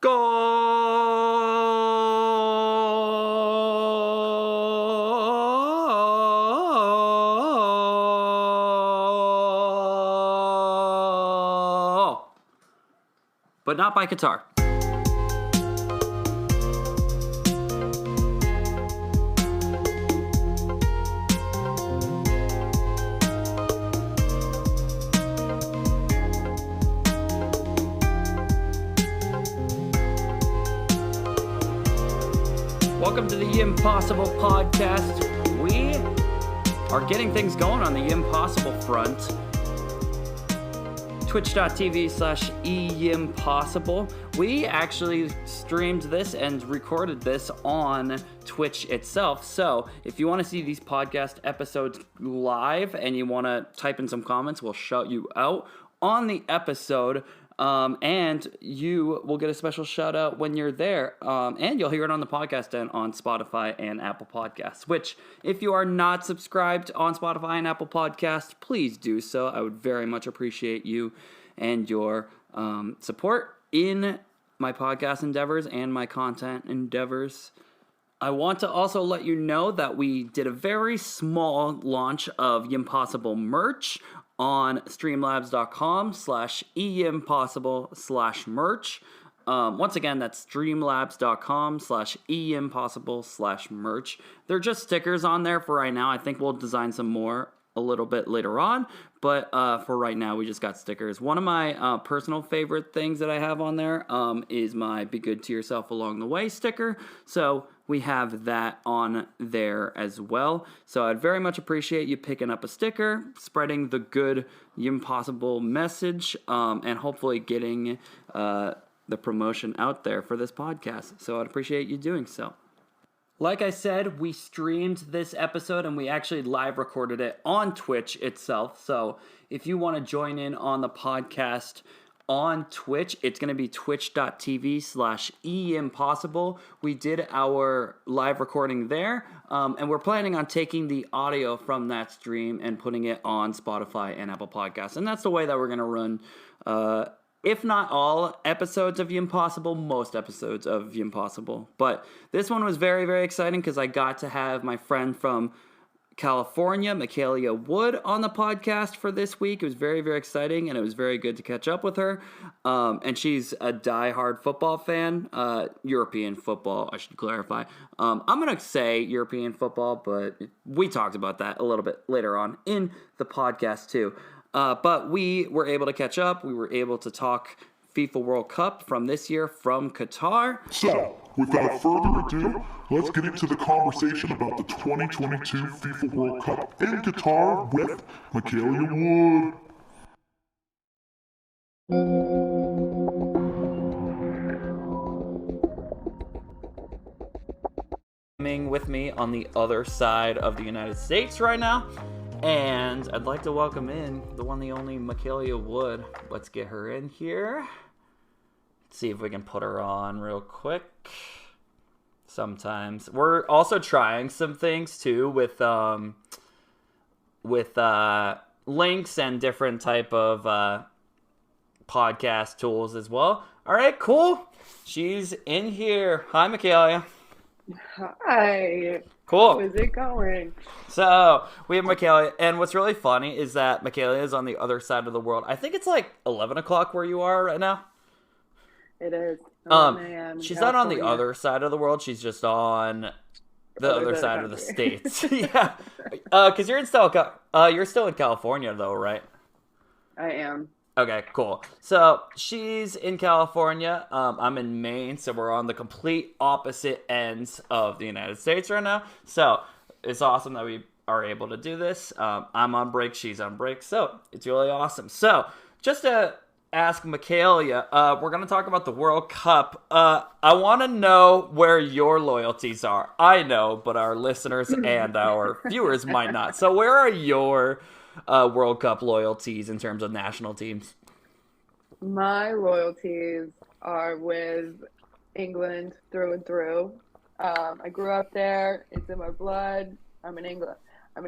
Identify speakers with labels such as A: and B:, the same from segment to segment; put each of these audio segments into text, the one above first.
A: Goal! But not by Qatar. Welcome to the Impossible Podcast. We are getting things going on the Impossible front. Twitch.tv/eimpossible. We actually streamed this and recorded this on Twitch itself. So if you want to see these podcast episodes live and you want to type in some comments, we'll shout you out on the episode. And you will get a special shout out when you're there. And you'll hear it on the podcast and on Spotify and Apple Podcasts, which if you are not subscribed on Spotify and Apple Podcasts, please do so. I would very much appreciate you and your support in my podcast endeavors and my content endeavors. I want to also let you know that we did a very small launch of Impossible merch on streamlabs.com/eimpossible/merch. Once again, that's streamlabs.com/eimpossible/merch. They're just stickers on there for right now. I think we'll design some more a little bit later on, but for right now, we just got stickers. One of my personal favorite things that I have on there is my Be Good to Yourself Along the Way sticker. So we have that on there as well. So I'd very much appreciate you picking up a sticker, spreading the good Impossible message, and hopefully getting the promotion out there for this podcast. So I'd appreciate you doing so. Like I said, we streamed this episode and we actually live recorded it on Twitch itself. So if you want to join in on the podcast on Twitch, it's going to be twitch.tv/eimpossible. We did our live recording there, and we're planning on taking the audio from that stream and putting it on Spotify and Apple Podcasts. And that's the way that we're going to run, if not all episodes of Impossible, most episodes of Impossible. But this one was very, very exciting because I got to have my friend from California, Mikalia Wood, on the podcast for this week. It was very, very exciting, and it was very good to catch up with her. And she's a diehard football fan, European football, I should clarify. I'm going to say European football, but we talked about that a little bit later on in the podcast too. But we were able to catch up. We were able to talk FIFA World Cup from this year from Qatar.
B: So, without further ado, let's get into the conversation about the 2022 FIFA World Cup in Qatar with Mikalia Wood.
A: With me on the other side of the United States right now. And I'd like to welcome in the one, the only Mikalia Wood. Let's get her in here. Let's see if we can put her on real quick. Sometimes we're also trying some things too with links and different type of podcast tools as well. All right, cool. She's in here. Hi, Mikalia.
C: Hi.
A: Cool.
C: How is it going?
A: So, we have Mikalia, and what's really funny is that Mikalia is on the other side of the world. I think it's like 11 o'clock where you are right now.
C: It is. 11 a.m.
A: She's not on the other side of the world, she's just on the other side of the states. Yeah. Because you're still in California, though, right?
C: I am.
A: Okay, cool. So she's in California. I'm in Maine, so we're on the complete opposite ends of the United States right now. So it's awesome that we are able to do this. I'm on break, she's on break, so it's really awesome. So just to ask Mikalia, we're going to talk about the World Cup. I want to know where your loyalties are. I know, but our listeners and our viewers might not. So where are your World Cup loyalties in terms of national teams?
C: My loyalties are with England through and through. I grew up there. It's in my blood. I'm an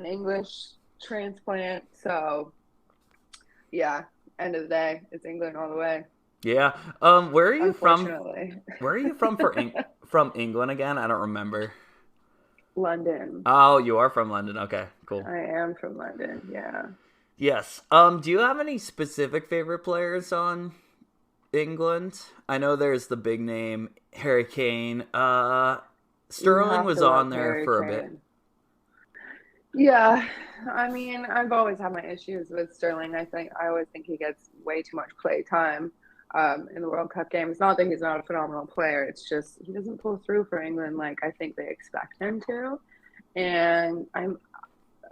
C: English transplant. So, yeah, end of the day, it's England all the way.
A: Yeah. Where are you from?
C: Unfortunately.
A: Where are you from from England again? I don't remember.
C: London.
A: Oh, you are from London. Okay, cool.
C: I am from London, yeah.
A: Yes. Do you have any specific favorite players on England? I know there's the big name Harry Kane.
C: You
A: Sterling
C: have
A: was
C: to love
A: on there
C: Harry
A: for a bit.
C: Kane. Yeah, I mean, I've always had my issues with Sterling. I always think he gets way too much play time in the World Cup games. Not that he's not a phenomenal player. It's just he doesn't pull through for England like I think they expect him to. And I'm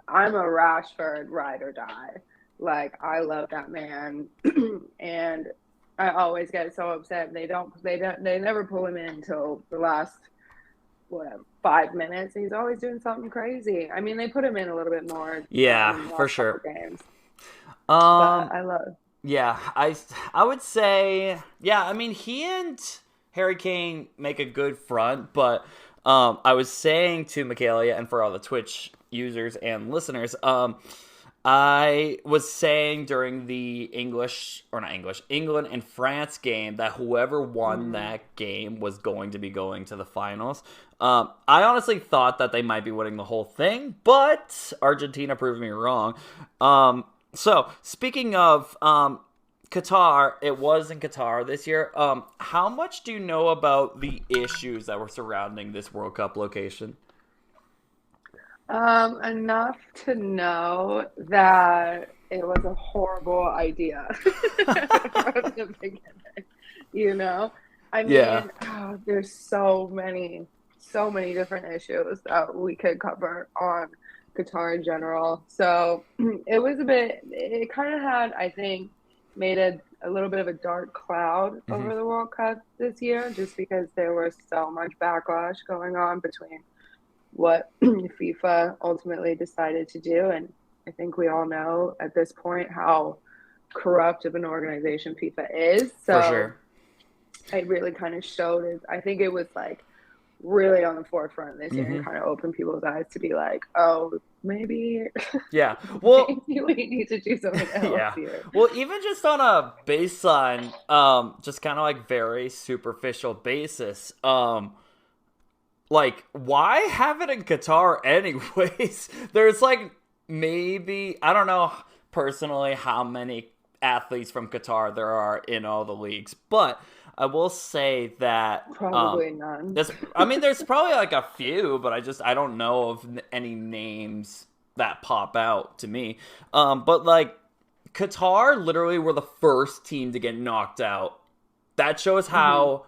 C: a Rashford ride or die. Like I love that man, and I always get so upset. They never pull him in until the last what 5 minutes. He's always doing something crazy. I mean, they put him in a little bit more
A: Yeah,
C: in the
A: for
C: last couple
A: sure.
C: games, but
A: Um,
C: I love.
A: yeah, I would say yeah. I mean, he and Harry Kane make a good front, but I was saying to Mikalia and for all the Twitch users and listeners, I was saying during the England and France game that whoever won
C: Mm,
A: that game was going to be going to the finals. I honestly thought that they might be winning the whole thing, but Argentina proved me wrong. So speaking of Qatar, it was in Qatar this year. How much do you know about the issues that were surrounding this World Cup location?
C: enough to know that it was a horrible idea from the beginning. You know, I
A: Yeah.
C: mean, there's so many different issues that we could cover on Qatar in general. So it was a bit, it kind of had, I think, made a little bit of a dark cloud
A: Hmm.
C: over the World Cup this year, just because there was so much backlash going on between what FIFA ultimately decided to do. And I think we all know at this point how corrupt of an organization FIFA is.
A: For
C: So
A: sure.
C: it really kind of showed it. I think it was like really on the forefront this year and
A: Hmm.
C: kind of opened people's eyes to be like, oh, maybe,
A: Yeah. Well,
C: maybe we need to do something else
A: yeah.
C: here.
A: Well, even just on a baseline, just kind of like very superficial basis, like why have it in Qatar anyways? There's like maybe I don't know personally how many athletes from Qatar there are in all the leagues, but I will say that
C: Probably none.
A: there's probably like a few, but I don't know of any names that pop out to me. But like Qatar literally were the first team to get knocked out. That shows
C: Hmm.
A: how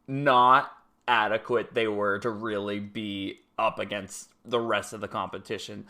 A: not adequate they were to really be up against the rest of the competition.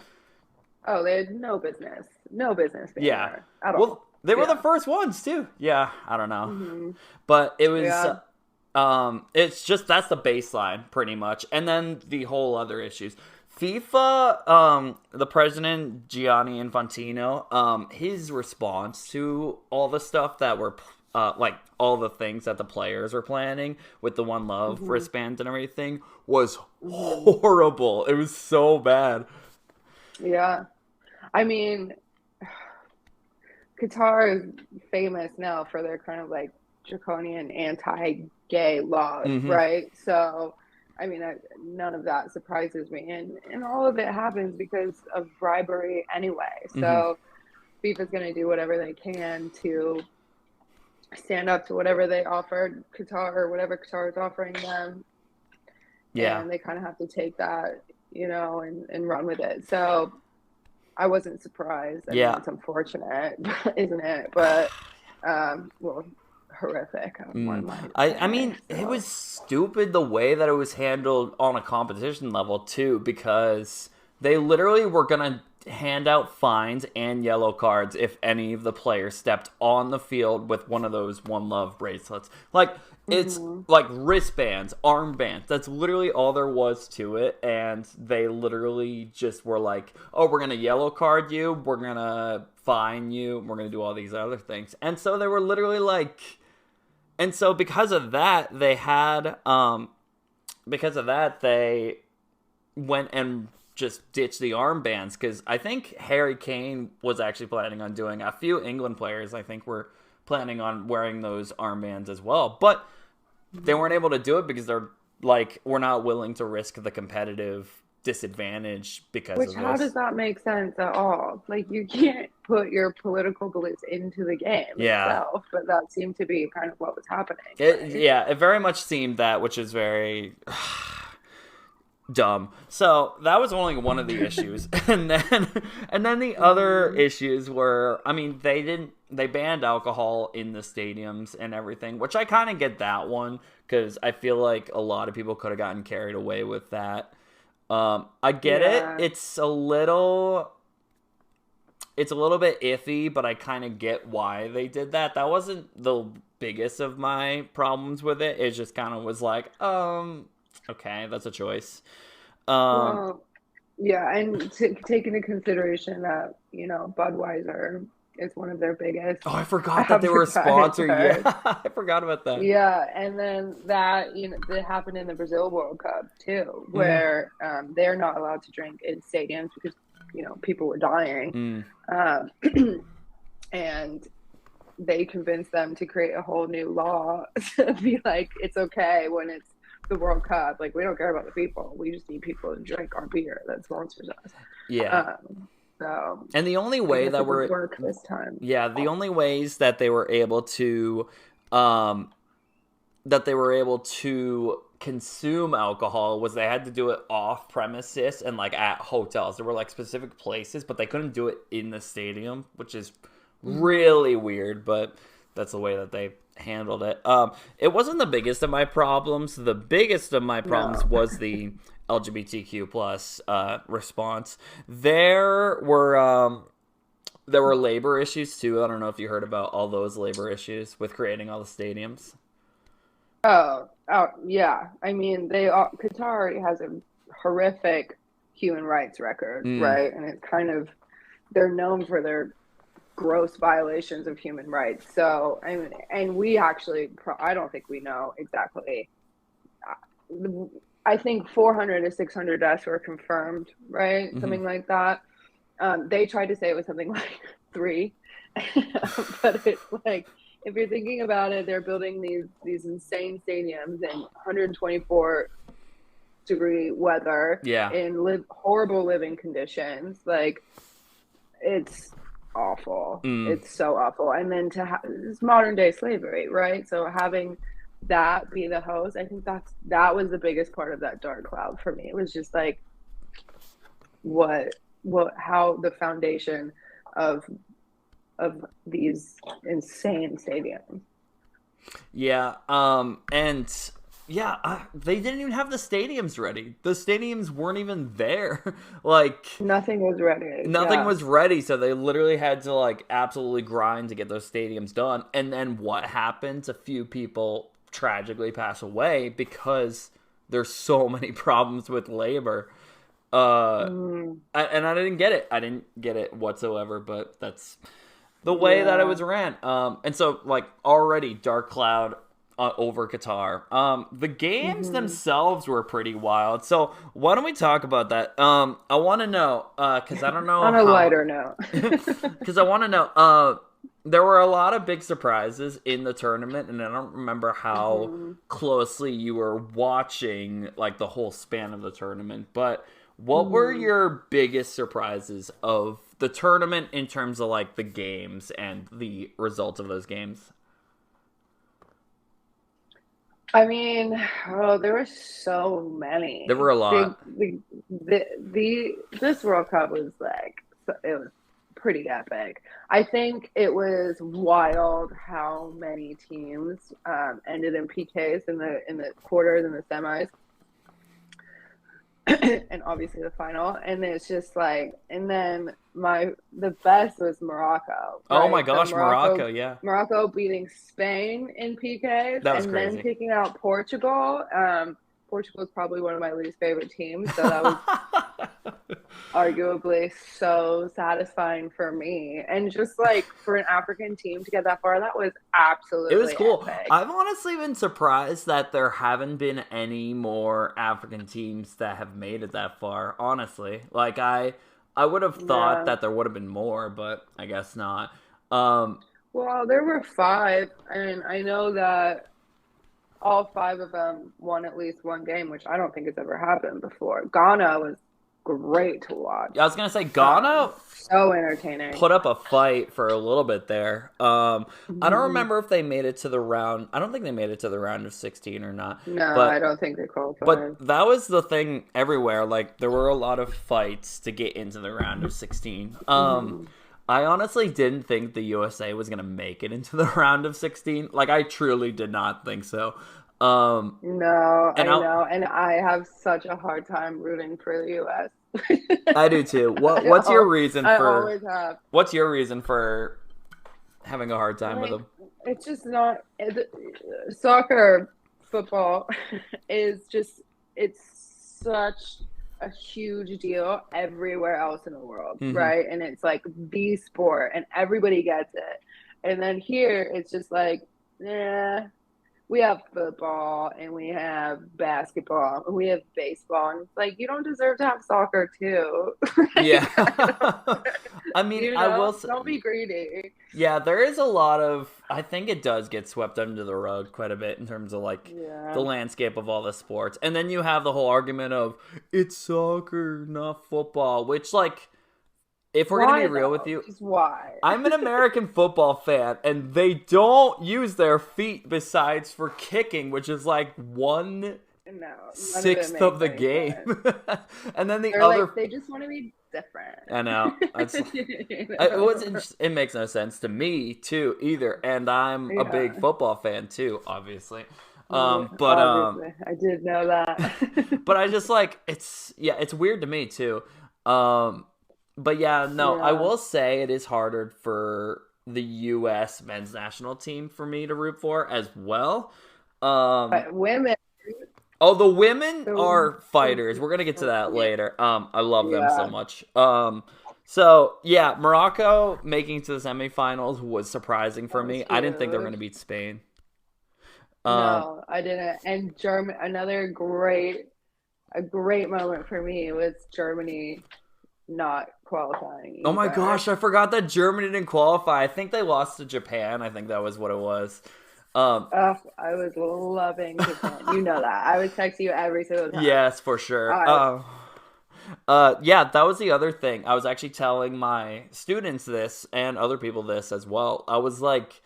C: Oh, they had no business being
A: Yeah.
C: there at all.
A: Well, they were the
C: Yeah.
A: first ones too. Yeah, I don't know.
C: Hmm.
A: But it was
C: Yeah.
A: it's just that's the baseline pretty much. And then the whole other issues. FIFA, the president Gianni Infantino, his response to all the stuff that were like all the things that the players were planning with the One Love
C: Hmm.
A: wristband and everything was
C: Hmm.
A: horrible. It was so bad.
C: Yeah. I mean, Qatar is famous now for their kind of like draconian anti-gay laws,
A: Hmm.
C: right? So, I mean, none of that surprises me, and all of it happens because of bribery anyway.
A: Hmm.
C: So, FIFA's going to do whatever they can to stand up to whatever they offered Qatar or whatever Qatar is offering them,
A: Yeah.
C: and they kind of have to take that, and run with it. So, I wasn't surprised. I mean,
A: Yeah.
C: it's unfortunate, isn't it? But well, horrific. One
A: Mm.
C: might
A: I
C: say.
A: mean, it was
C: So,
A: stupid the way that it was handled on a competition level too, because they literally were gonna hand out fines and yellow cards if any of the players stepped on the field with one of those One Love bracelets. Like it's
C: mhm.
A: like wristbands, armbands. That's literally all there was to it, and they literally just were like, "Oh, we're gonna yellow card you, we're gonna fine you, we're gonna do all these other things," and so they were literally like. And so because of that they went and just ditched the armbands because I think Harry Kane was actually planning on doing a few England players I think were planning on wearing those armbands as well. But they weren't able to do it because they're like, we're not willing to risk the competitive disadvantage because of this.
C: How does that make sense at all? Like, you can't put your political beliefs into the game itself, but that seemed to be kind of what was happening.
A: Yeah, it very much seemed that, which is very dumb. So that was only one of the issues. and then the other issues were, I mean, they banned alcohol in the stadiums and everything, which I kind of get that one, because I feel like a lot of people could have gotten carried away with that. I get it. It's a little bit iffy, but I kind of get why they did that. That wasn't the biggest of my problems with it. It just kind of was like, okay, that's a choice.
C: Well, yeah, and take into consideration that, you know, Budweiser is one of their biggest.
A: Oh, I forgot that they were a sponsor. Yeah, I forgot about that.
C: Yeah, and then that, you know, that happened in the Brazil World Cup too, where they're not allowed to drink in stadiums because, you know, people were dying, and they convinced them to create a whole new law to be like, it's okay when it's the World Cup. Like, we don't care about the people. We just need people to drink our beer that sponsors us.
A: Yeah.
C: So,
A: and the only way that we're
C: work this time.
A: Yeah, the only ways that they were able to consume alcohol was they had to do it off premises and like at hotels. There were like specific places, but they couldn't do it in the stadium, which is really weird, but that's the way that they handled it. It wasn't the biggest of my problems. The biggest of my problems was the LGBTQ plus response. There were labor issues too. I don't know if you heard about all those labor issues with creating all the stadiums.
C: Oh yeah. I mean, Qatar already has a horrific human rights record, right? And it's kind of, they're known for their gross violations of human rights. So, I mean, and we actually, I don't think we know exactly. I think 400 to 600 deaths were confirmed, right? Something like that. They tried to say it was something like 3, but it's like, if you're thinking about it, they're building these insane stadiums in 124 degree weather, in horrible living conditions. Like, it's awful. It's so awful. And then it's modern day slavery, right? So having that be the host, I think that was the biggest part of that dark cloud for me. It was just like, how the foundation of these insane stadiums.
A: Yeah, and yeah, they didn't even have the stadiums ready. The stadiums weren't even there. Like,
C: nothing was ready.
A: Nothing was ready, so they literally had to like absolutely grind to get those stadiums done. And then what happens? A few people tragically pass away because there's so many problems with labor. And I didn't get it. I didn't get it whatsoever, but that's the way that it was ran. And so, like, already dark cloud over Qatar. The games themselves were pretty wild. So why don't we talk about that? I want to know, because I don't know.
C: On a lighter note.
A: Because I want to know, there were a lot of big surprises in the tournament, and I don't remember how closely you were watching, like, the whole span of the tournament, but what were your biggest surprises of the tournament in terms of, like, the games and the results of those games?
C: I mean, there were so many.
A: There were a lot.
C: This World Cup was like, it was pretty epic. I think it was wild how many teams ended in PKs in the quarters and the semis. And obviously the final, and it's just like, and then the best was Morocco. Right?
A: Oh my gosh, so Morocco, yeah.
C: Morocco beating Spain in PKs,
A: that was
C: and
A: crazy.
C: Then kicking out Portugal. Portugal is probably one of my least favorite teams, so that was arguably so satisfying for me. And just like for an African team to get that far, that was absolutely,
A: it was cool.
C: Epic.
A: I've honestly been surprised that there haven't been any more African teams that have made it that far. Honestly, like I would have thought that there would have been more, but I guess not.
C: Well, there were five, and I know that all five of them won at least one game, which I don't think has ever happened before. Ghana was great to watch.
A: I was gonna say Ghana
C: So entertaining.
A: put up a fight for a little bit there. I don't
C: Mhm.
A: remember if they made it to the round. I don't think they made it to the round of 16 or not.
C: No,
A: but
C: I don't think they qualified.
A: But that was the thing everywhere. Like, there were a lot of fights to get into the round of 16. I honestly didn't think the USA was going to make it into the round of 16. Like, I truly did not think so.
C: No, I know. And I have such a hard time rooting for the US.
A: I do too. What's your reason
C: I
A: for...
C: always have.
A: What's your reason for having a hard time with them?
C: It's just not... Soccer, football is just... It's such a huge deal everywhere else in the world, right? And it's like the sport, and everybody gets it. And then here, it's just like, we have football, and we have basketball, and we have baseball, and it's like, you don't deserve to have soccer too.
A: Yeah. I mean, I will say,
C: don't be greedy.
A: Yeah, there is a lot of... I think it does get swept under the rug quite a bit in terms of, like, the landscape of all the sports. And then you have the whole argument of, it's soccer, not football, which, like, if we're going to be real with you...
C: Why?
A: I'm an American football fan, and they don't use their feet besides for kicking, which is, like, 1/6 of the game. And then the other...
C: Like, they just want to be different.
A: I know. It makes no sense to me too either, and I'm a big football fan too, obviously.
C: Obviously. I did know that.
A: But I just like it's weird to me too. But I will say it is harder for the U.S. men's national team for me to root for as well.
C: But women.
A: Oh, the women are fighters. We're gonna get to that later. I love them so much. Morocco making it to the semifinals was surprising for me. I didn't think they were gonna beat Spain.
C: No, I didn't. And Germany, a great moment for me was Germany not qualifying.
A: Oh my gosh, I forgot that Germany didn't qualify. I think they lost to Japan. I think that was what it was.
C: I was loving Japan. You know that. I was texting you every single time.
A: Yes, for sure. That was the other thing. I was actually telling my students this and other people this as well. I was like,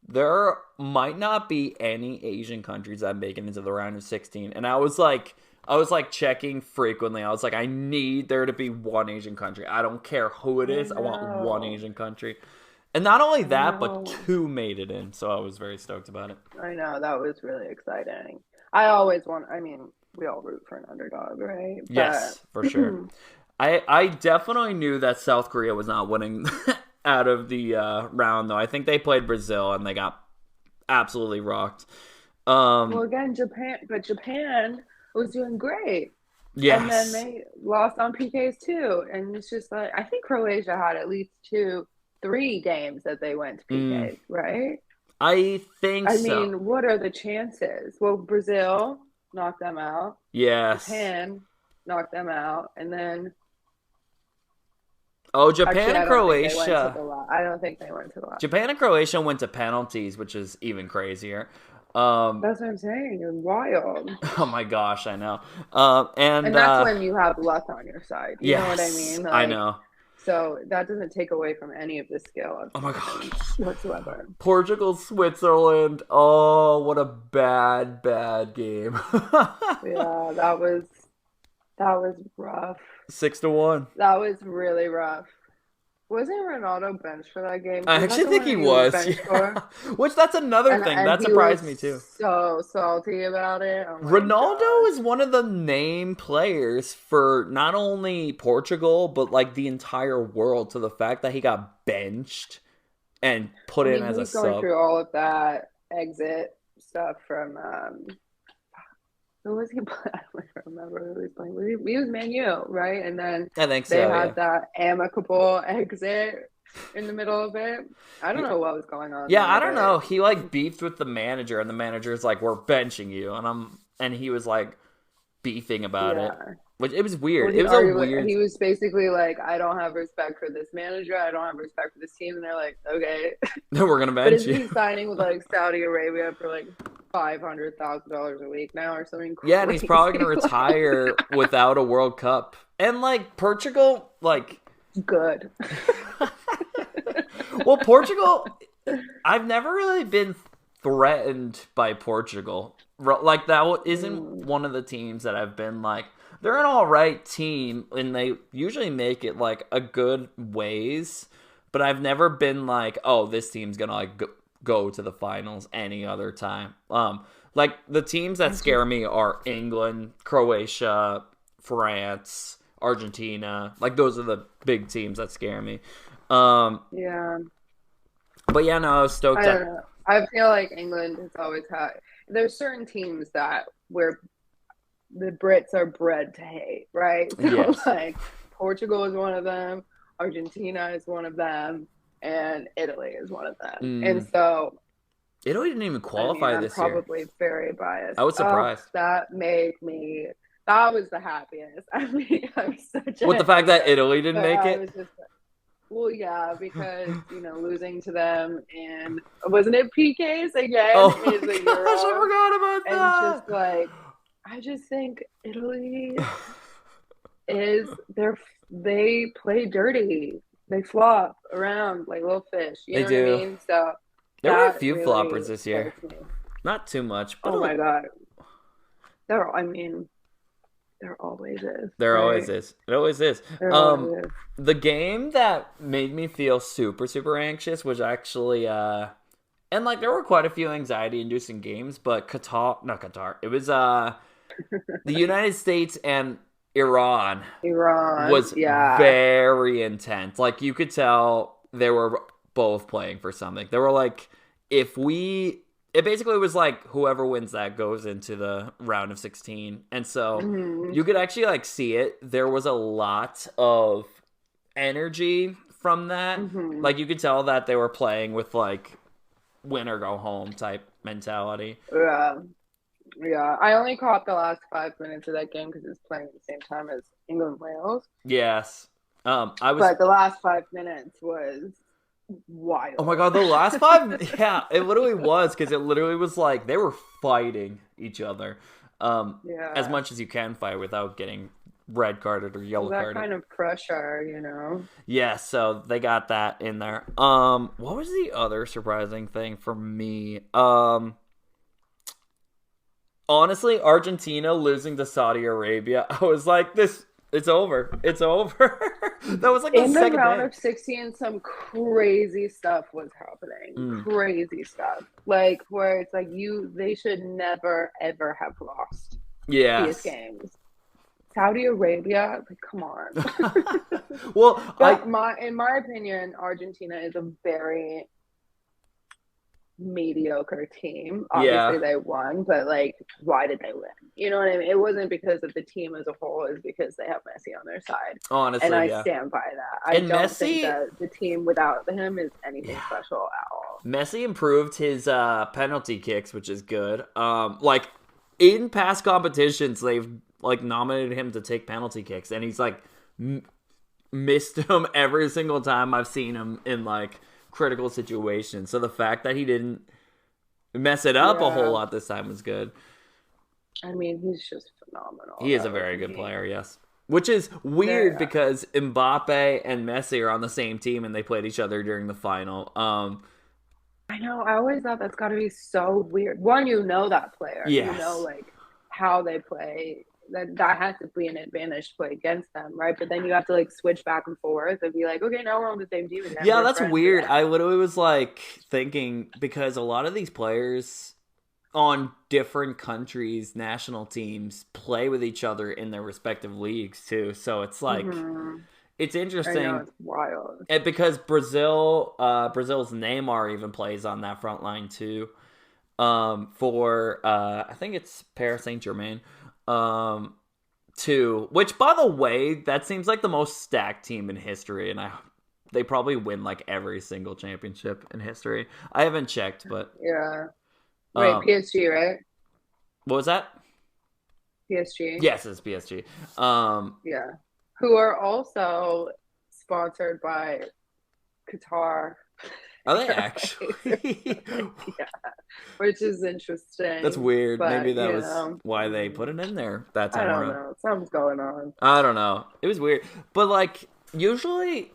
A: there might not be any Asian countries that make it into the round of 16. And I was like checking frequently. I was like, I need there to be one Asian country. I don't care who it is. I want one Asian country. And not only that, but 2 made it in. So I was very stoked about it.
C: I know. That was really exciting. We all root for an underdog, right?
A: Yes, for sure. I definitely knew that South Korea was not winning out of the round, though. I think they played Brazil, and they got absolutely rocked.
C: Well, again, Japan was doing great.
A: Yes.
C: And then they lost on PKs, too. And it's just like, I think Croatia had at least 3 games that they went to PKs, right?
A: I think so.
C: I mean, what are the chances? Well, Brazil knocked them out.
A: Yes.
C: Japan knocked them out. And then...
A: Japan and Croatia.
C: I don't think they went to the last.
A: Japan and Croatia went to penalties, which is even crazier.
C: That's what I'm saying. It's wild.
A: Oh my gosh, I know.
C: And that's when you have luck on your side. You know what I mean?
A: I know.
C: So that doesn't take away from any of the skill.
A: Oh my god,
C: whatsoever.
A: Portugal, Switzerland. Oh, what a bad game.
C: Yeah, that was rough.
A: 6-1.
C: That was really rough. Wasn't Ronaldo benched for that game?
A: I actually think he was. Yeah. Which that's another thing that surprised me too.
C: So salty about it. Oh
A: Ronaldo is one of the name players for not only Portugal but like the entire world. To the fact that he got benched and put in as a sub.
C: Going through all of that exit stuff from. Who was he playing? I don't remember who he was playing. He was Man U, right? And then
A: I think
C: they had that amicable exit in the middle of it. I don't know what was going on.
A: Yeah, I don't know. He like beefed with the manager, and the manager's like, "We're benching you," and he was like beefing about it. Which it was weird.
C: Was
A: It
C: he
A: was a
C: arguing?
A: weird.
C: He was basically like, I don't have respect for this manager. I don't have respect for this team. And they're like, okay.
A: We're gonna
C: But
A: bench
C: isn't
A: you.
C: he signing with like Saudi Arabia for like $500,000 a week now or something crazy?
A: Yeah, and he's probably gonna retire without a World Cup. And like Portugal, like
C: Good.
A: well, Portugal, I've never really been threatened by Portugal. Like that isn't one of the teams that I've been like. They're an all right team, and they usually make it like a good ways. But I've never been like, oh, this team's gonna like go to the finals any other time. Like the teams that scare me are England, Croatia, France, Argentina. Like those are the big teams that scare me.
C: Yeah.
A: But yeah, no, I was stoked.
C: I don't know. I feel like England has always had. There's certain teams that where the Brits are bred to hate, right? So
A: Yes.
C: like Portugal is one of them, Argentina is one of them, and Italy is one of them. And so
A: Italy didn't even qualify
C: I'm
A: this year.
C: probably very biased.
A: I was surprised.
C: That made me. That was the happiest. I mean, I was such.
A: With the fact that Italy didn't make
C: I
A: it.
C: was just, well, yeah, because losing to them and wasn't it PKs again?
A: Oh my
C: is a
A: gosh,
C: Euro,
A: I forgot about
C: and
A: that.
C: just like, I just think Italy is they play dirty. They flop around like little fish. You know what I mean? So
A: there were a
C: that
A: few
C: really
A: floppers this year.
C: hurts me.
A: Not too much. But
C: Oh my god, there always is.
A: There
C: right?
A: always is. It always is.
C: There always is.
A: The game that made me feel super, super anxious was actually and like there were quite a few anxiety inducing games, but not Qatar. It was the United States and Iran was very intense. Like you could tell they were both playing for something. They were like, it basically was like whoever wins that goes into the round of 16. And so you could actually like see it. There was a lot of energy from that. Like you could tell that they were playing with like win or go home type mentality.
C: Yeah, I only caught the last 5 minutes of that game because it was playing at the same time as England-Wales.
A: Yes.
C: But the last 5 minutes was wild.
A: Oh my god, the last 5, yeah, it literally was, because it literally was like they were fighting each other as much as you can fight without getting red carded or yellow carded.
C: That kind of pressure,
A: Yeah, so they got that in there. What was the other surprising thing for me? Honestly, Argentina losing to Saudi Arabia, I was like, it's over. It's over. That was like the second
C: round
A: day.
C: of 16, some crazy stuff was happening. Crazy stuff. Like where it's like they should never ever have lost these games. Saudi Arabia, like come on.
A: Well,
C: in my opinion, Argentina is a very mediocre team. Obviously they won, but like why did they win? You know what I mean? It wasn't because of the team as a whole, it's because they have Messi on their side.
A: Honestly,
C: and I stand by that. I don't think that the team without him is anything special at all.
A: Messi improved his penalty kicks, which is good. Like in past competitions, they've like nominated him to take penalty kicks, and he's like missed them every single time I've seen him in like critical situations. So the fact that he didn't mess it up a whole lot this time was good.
C: I mean, he's just phenomenal.
A: He is a very good player, yes. Which is weird because Mbappe and Messi are on the same team and they played each other during the final.
C: I know. I always thought that's got to be so weird. One, that player.
A: Yes.
C: Like how they play. That has to be an advantage to play against them, right? But then you have to like switch back and forth and be like, okay, now we're on the same team again.
A: Yeah, that's weird. I literally was like thinking, because a lot of these players on different countries' national teams play with each other in their respective leagues too. So it's like it's interesting.
C: I know, it's wild.
A: And because Brazil's Neymar even plays on that front line too. For I think it's Paris Saint-Germain. Which by the way, that seems like the most stacked team in history, and they probably win like every single championship in history. I haven't checked, but
C: yeah. Wait, PSG, right?
A: What was that?
C: PSG.
A: Yes, it's PSG.
C: Yeah. Who are also sponsored by Qatar
A: Are they
C: Airways.
A: actually?
C: Yeah. Which is
A: That's
C: interesting.
A: weird. Maybe
C: But,
A: that was why they put it in there that
C: I
A: time
C: don't
A: around.
C: know. Something's going on.
A: I don't know. It was weird. But like usually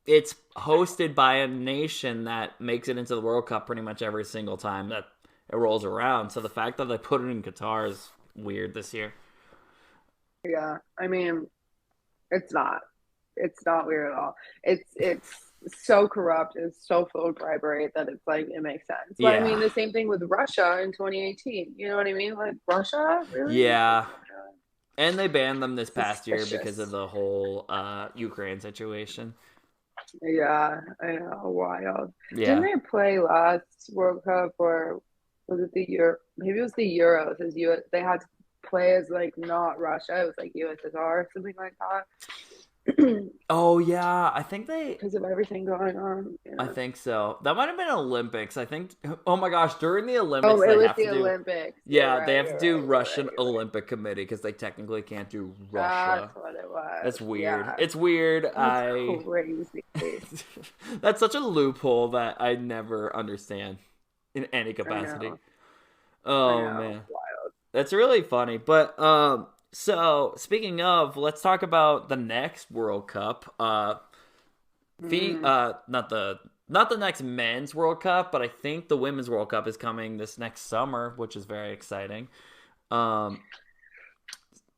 A: it's hosted by a nation that makes it into the World Cup pretty much every single time that it rolls around. So the fact that they put it in Qatar is weird this year.
C: Yeah. I mean, it's not. It's not weird at all. It's so corrupt. It's so full of bribery that it's like it makes sense. But I mean,
A: Yeah.
C: the same thing with Russia in 2018. You know what I mean? Like Russia, really?
A: Yeah. And they banned them this past year because of
C: Suspicious.
A: the whole Ukraine situation.
C: Yeah, I know. Wild. Didn't
A: Yeah.
C: they play last World Cup or was it the Euro? Maybe it was the Euros. As US, they had to play as like not Russia. It was like USSR or something like that.
A: Oh yeah, I think they
C: Because of everything going on.
A: I
C: Yeah.
A: think so. That might have been Olympics. I think. Oh my gosh! During the Olympics,
C: Oh, it
A: they
C: was
A: have to
C: the
A: do.
C: Olympics. You're
A: Yeah, they
C: right.
A: have to
C: You're
A: do
C: right. You're
A: Russian
C: right. You're right.
A: Olympic Committee because they technically can't do Russia.
C: That's what it was.
A: That's weird.
C: Yeah.
A: It's weird.
C: That's crazy.
A: That's such a loophole that I never understand in any
C: I
A: capacity.
C: know. I
A: Oh
C: know.
A: man,
C: Wild.
A: that's really funny. But so speaking of, let's talk about the next World Cup.
C: Mm.
A: Not the next men's World Cup, but I think the women's World Cup is coming this next summer, which is very exciting. Um,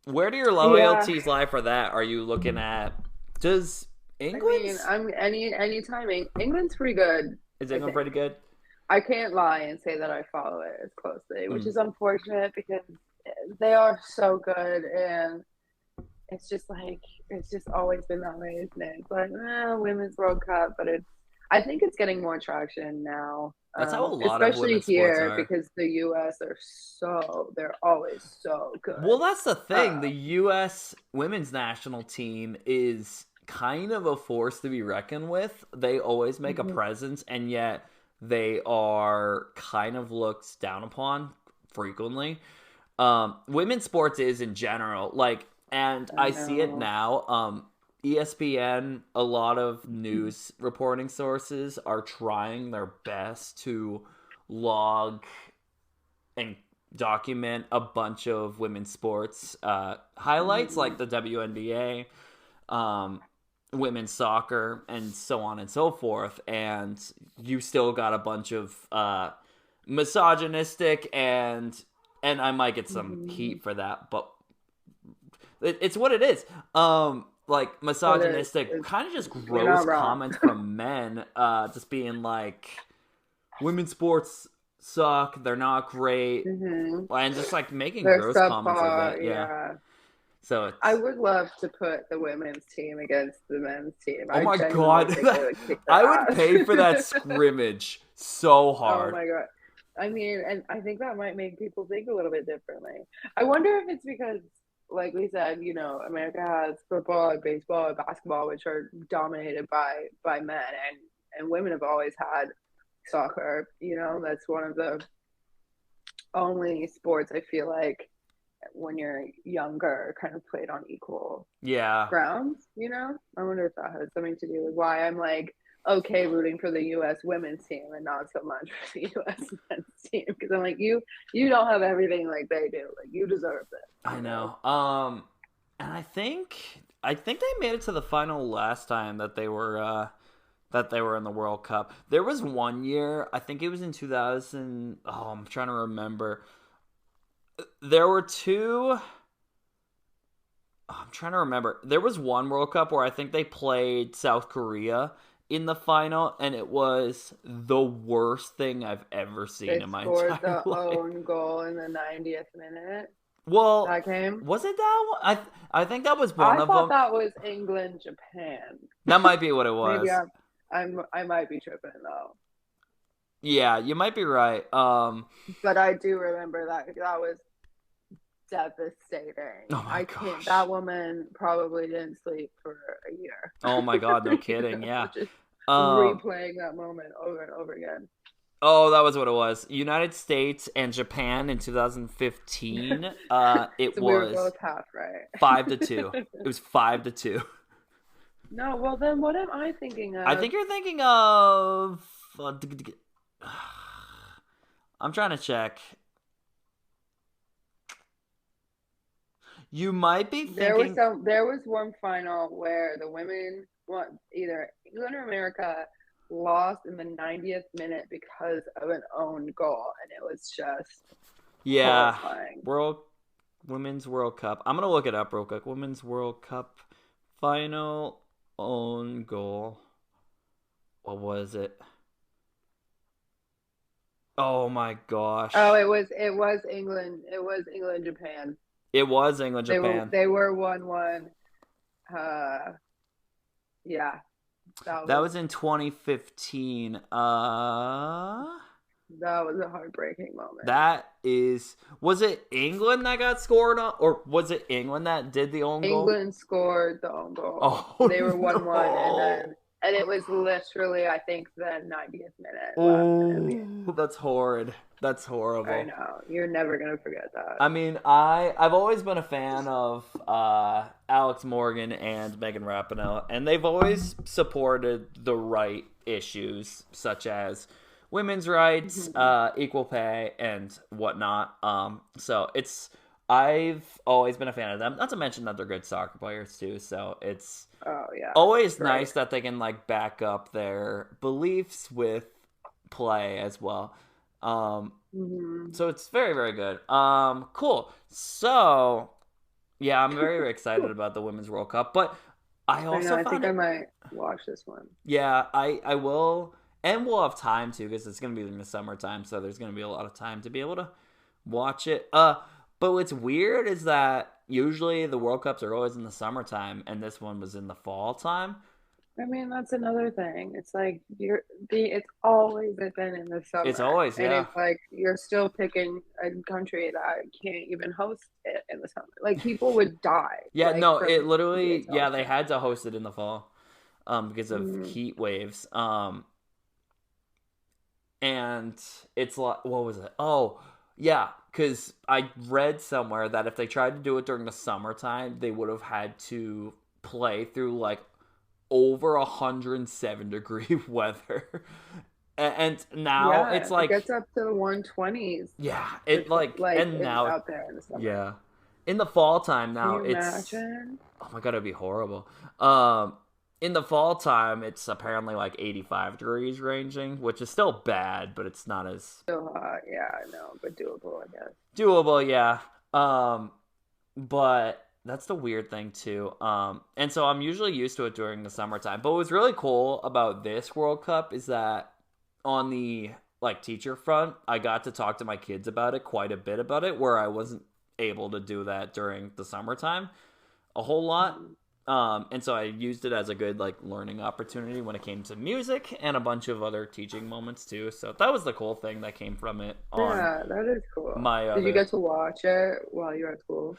A: where do your
C: Yeah.
A: loyalties lie for that? Are you looking at does
C: I mean,
A: England's
C: I'm anytime England's pretty good,
A: is
C: I
A: England pretty
C: think.
A: good?
C: I can't lie and say that I follow it as closely, which
A: Mm.
C: is unfortunate because they are so good and it's just like it's just always been that way, isn't it? It's like women's World Cup, but it's I think it's getting more traction now,
A: That's how a lot of
C: especially
A: women's sports
C: here
A: are.
C: because the U.S. they're always so
A: Well,
C: good.
A: that's the thing. The
C: Um,
A: U.S. women's national team is kind of a force to be reckoned with. They always make a
C: mhm,
A: presence, and yet they are kind of looked down upon frequently. Women's sports is in general like, and
C: I
A: I see it
C: know.
A: now. ESPN, a lot of news reporting sources are trying their best to log and document a bunch of women's sports highlights like
C: Mhm.
A: the WNBA, women's soccer, and so on and so forth. And you still got a bunch of misogynistic and I might get some
C: Mhm.
A: heat for that, but it's what it is. Like
C: It is.
A: misogynistic, kind of just
C: You're
A: gross
C: not wrong.
A: comments from men, just being like, women's sports suck, they're not great,
C: hmm
A: and just like making
C: They're
A: gross comments like
C: subpar.
A: that. Yeah.
C: Yeah.
A: So
C: I
A: it's
C: would love to put the women's team against the men's team.
A: oh
C: I
A: my
C: genuinely
A: god,
C: think they would kick their
A: I would
C: ass.
A: pay for that scrimmage so
C: Oh
A: hard.
C: my god. I mean, and I think that might make people think a little bit differently. I wonder if it's because, like we said, America has football and baseball and basketball, which are dominated by men, and women have always had soccer. That's one of the only sports I feel like when you're younger kind of played on equal
A: Yeah,
C: grounds. I wonder if that has something to do with why I'm like okay rooting for the US women's team and not so much for the US men's team because I'm like you don't have everything like they do. Like you deserve
A: I
C: this.
A: know. And I think they made it to the final last time that they were in the World Cup. There was one year, I think it was in 2000. Oh, I'm trying to remember. There were two. I'm trying to remember. There was one World Cup where I think they played South Korea in the final, and it was the worst thing I've ever seen
C: They
A: in my
C: scored
A: entire
C: the
A: life.
C: own goal in the 90th minute.
A: Well,
C: That game.
A: was it that one? I think that was one
C: I
A: of
C: thought
A: them.
C: that was England Japan.
A: That might be what it
C: Maybe
A: was.
C: I might be tripping though.
A: Yeah, you might be right.
C: But I do remember that was devastating.
A: Oh my
C: I can't.
A: gosh.
C: That woman probably didn't sleep for a year.
A: Oh my god, no kidding. Yeah.
C: Just
A: Um,
C: replaying that moment over and over again.
A: Oh, that was what it was. United States and Japan in 2015. It
C: So we were
A: was
C: both half right.
A: 5-2. It was 5-2.
C: No, well then, what am I thinking
A: I
C: of?
A: think you're thinking of. I'm trying to check. You might be thinking.
C: There was one final where the women, either England or America, lost in the 90th minute because of an own goal, and it was just
A: Yeah,
C: horrifying.
A: Women's World Cup. I'm gonna look it up real quick. Women's World Cup final own goal. What was it? Oh my gosh.
C: Oh, it was England. It was England Japan.
A: It was England Japan.
C: They were 1-1. Yeah,
A: That was in 2015.
C: that was a heartbreaking moment.
A: Was it England that got scored on, or was it England that did the own goal?
C: England scored the own goal.
A: Oh,
C: they were 1-1, and it was literally, I think, the 90th minute.
A: Oh, that's horrid. That's horrible.
C: I know. You're never gonna forget that.
A: I mean, I've always been a fan of Alex Morgan and Megan Rapinoe, and they've always supported the right issues such as women's rights, equal pay, and whatnot. So I've always been a fan of them. Not to mention that they're good soccer players too. So it's always nice that they can like back up their beliefs with play as well. So it's very, very good. Cool. So yeah, I'm very, very excited about the Women's World Cup, but I think
C: I might watch this one.
A: Yeah, I will, and we'll have time to, because it's gonna be in the summertime, so there's gonna be a lot of time to be able to watch it. But what's weird is that usually the World Cups are always in the summertime, and this one was in the fall time.
C: I mean, that's another thing. It's like it's always been in the summer.
A: It's always,
C: and it's like you're still picking a country that can't even host it in the summer. Like people would die.
A: Yeah,
C: like,
A: no, it literally, they had to host it in the fall, because of heat waves. And it's like, what was it? Oh, yeah, because I read somewhere that if they tried to do it during the summertime, they would have had to play through like over 107-degree weather, and now it's like
C: it gets up to the 120s.
A: Yeah, and now
C: out there in the summer.
A: Yeah, in the fall time now
C: imagine?
A: Oh my god, it'd be horrible. In the fall time, it's apparently like 85 degrees ranging, which is still bad, but it's not as
C: still hot. Yeah, I know, but doable, I guess.
A: Doable, yeah. But that's the weird thing too. And so I'm usually used to it during the summertime. But what's really cool about this World Cup is that on the like teacher front, I got to talk to my kids about it quite a bit about it, where I wasn't able to do that during the summertime a whole lot. And so I used it as a good like learning opportunity when it came to music and a bunch of other teaching moments too. So that was the cool thing that came from it.
C: Yeah, that is cool. Did you get to watch it while you were at school?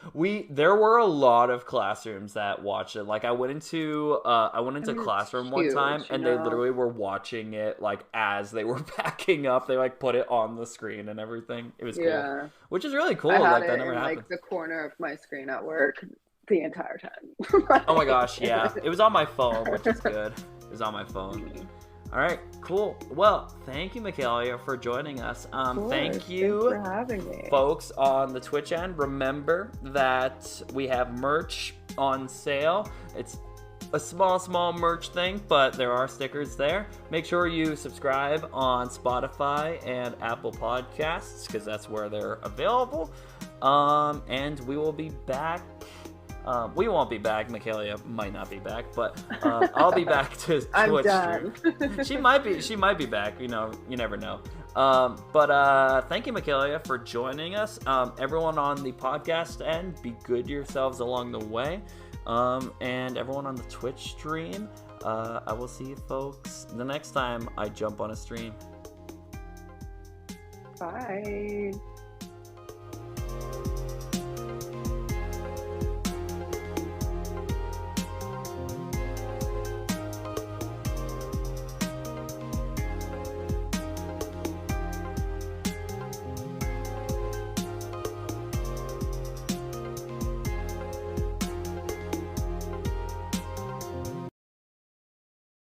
A: There were a lot of classrooms that watched it. Like I went into classroom one time, and they literally were watching it like as they were packing up. They like put it on the screen and everything. It was cool, which is really cool.
C: I had
A: like
C: it
A: that never
C: in
A: happened.
C: like the corner of my screen at work the entire time.
A: Oh my gosh, yeah. It was on my phone, which is good. It was on my phone. All right, cool. Well, thank you, Mikalia, for joining us. Thank you,
C: thanks for having me,
A: folks on the Twitch end. Remember that we have merch on sale. It's a small merch thing, but there are stickers there. Make sure you subscribe on Spotify and Apple Podcasts, because that's where they're available. And we will be back. We won't be back. Mikalia might not be back, but I'll be back to Twitch stream. She might be back. You know, you never know. But thank you, Mikalia, for joining us. Everyone on the podcast end, be good to yourselves along the way. And everyone on the Twitch stream, I will see you folks the next time I jump on a stream.
C: Bye.